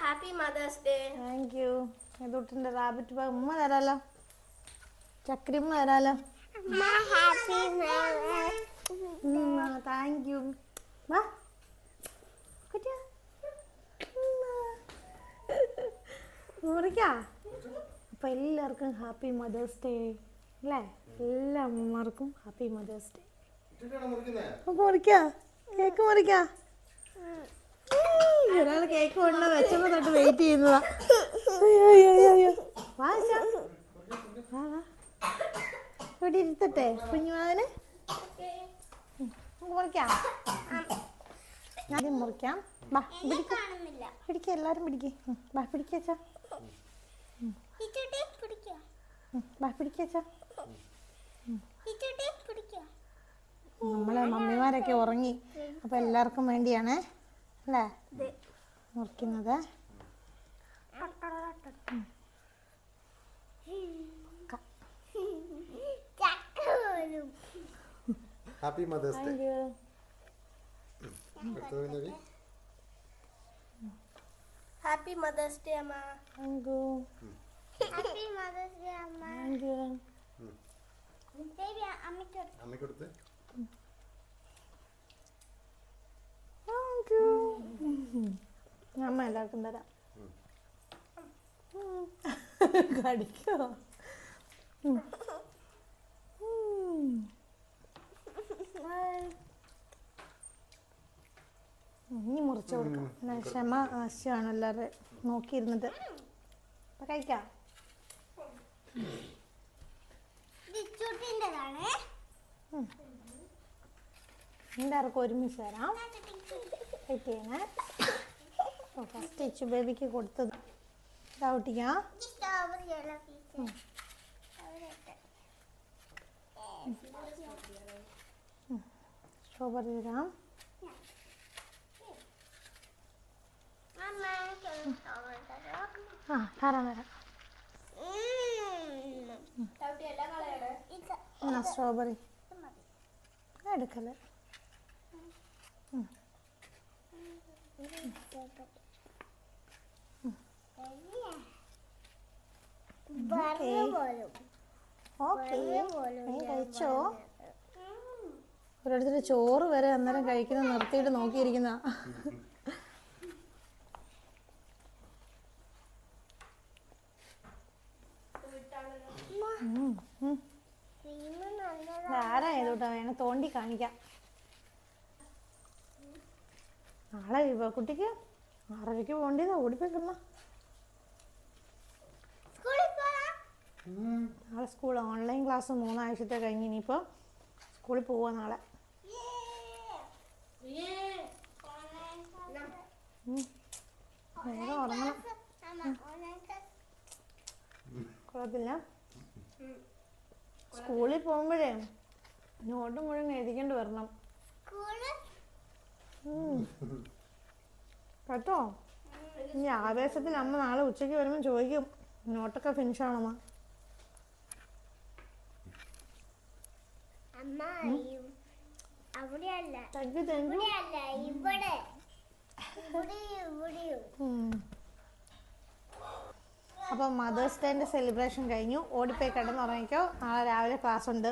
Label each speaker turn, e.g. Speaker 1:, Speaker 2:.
Speaker 1: Happy mother's day.
Speaker 2: Thank you. ഇതൊട്ടിൻ്റെ rabbit bag ഉമ്മ തരാലോ, ചക്രി ഉമ്മ തരാലോ. Thank you. വാ കുട്ടിയാ മുറിക്കാ. അപ്പം എല്ലാവർക്കും ഹാപ്പി മദേഴ്സ് ഡേ അല്ലേ? എല്ലാ അമ്മമാർക്കും ഹാപ്പി മദേഴ്സ് ഡേ. മുറിക്കാ, കേക്ക് മുറിക്കാ. ഒരാൾ കേക്ക് കൊണ്ട് വെച്ചപ്പോൾ തൊട്ട് വെയിറ്റ് ചെയ്യുന്നതാ. ഇവിടെ ഇരുത്തട്ടെ കുഞ്ഞുമാവന്. മുറിക്കാം, ആദ്യം മുറിക്കാം. ബാ പിടിക്ക, എല്ലാരും പിടിക്കേ. ബാ പിടിക്കാച്ചാ, ബാ പിടിക്കാച്ചാ. നമ്മളെ മമ്മിമാരൊക്കെ ഉറങ്ങി, അപ്പം എല്ലാവർക്കും വേണ്ടിയാണ് അല്ലേ മുറിക്കുന്നത്.
Speaker 3: Happy mother's day.
Speaker 1: Happy mother's day അമ്മ.
Speaker 2: Thank you.
Speaker 1: Happy mother's day അമ്മ.
Speaker 2: Thank you.
Speaker 3: അമ്മയ്ക്കൊടുത്ത്.
Speaker 2: Thank you. അമ്മ എല്ലാവർക്കും തരാം. കടിക്കോ? ഇനി മുറിച്ചു കൊടുക്കാം. ക്ഷമ ആവശ്യമാണ് എല്ലാവരും നോക്കിയിരുന്നിട്ട്. അപ്പം കഴിക്കാം. എല്ലാവർക്കും ഒരുമിച്ച് തരാം. കഴിക്കണേ. ഫസ്റ്റ് ഇച്ചു ബേബിക്ക് കൊടുത്തത് ഇതാവട്ടിക്കാം. സ്ട്രോബെറി തരാം. ആ തരാം തരാം. എന്നാ സ്ട്രോബെറി എടുക്കല്ലേ. കഴിച്ചോ? ഒരിടത്തിൽ ചോറ് വരെ അന്നേരം കഴിക്കുന്ന നിർത്തിയിട്ട് നോക്കിയിരിക്കുന്ന. ആരാ ഏതോട്ടാ വേണം തോണ്ടി കാണിക്കാം. നാളെ കുട്ടിക്ക് 6:30 പോകേണ്ടതാ. ഓടിപ്പോയിക്കുന്ന നാളെ സ്കൂൾ ഓൺലൈൻ ക്ലാസ് 3 ആഴ്ചത്തെ കഴിഞ്ഞ് ഇനിയിപ്പോൾ സ്കൂളിൽ പോവാ നാളെ. വേഗം ഉറങ്ങണം. കുഴപ്പമില്ല. സ്കൂളിൽ പോകുമ്പോഴേ നോട്ട് മുഴുവൻ എഴുതിക്കൊണ്ട് വരണം കേട്ടോ. ഇനി ആവേശത്തിൽ അമ്മ നാളെ ഉച്ചയ്ക്ക് വരുമ്പോൾ ചോദിക്കും നോട്ടൊക്കെ ഫിനിഷ് ആണോമ്മ. അപ്പോൾ മദേഴ്സ് ഡേൻ്റെ സെലിബ്രേഷൻ കഴിഞ്ഞു. ഓടിപ്പോയി കിടന്നുറങ്ങിക്കോ. നാളെ രാവിലെ ക്ലാസ് ഉണ്ട്.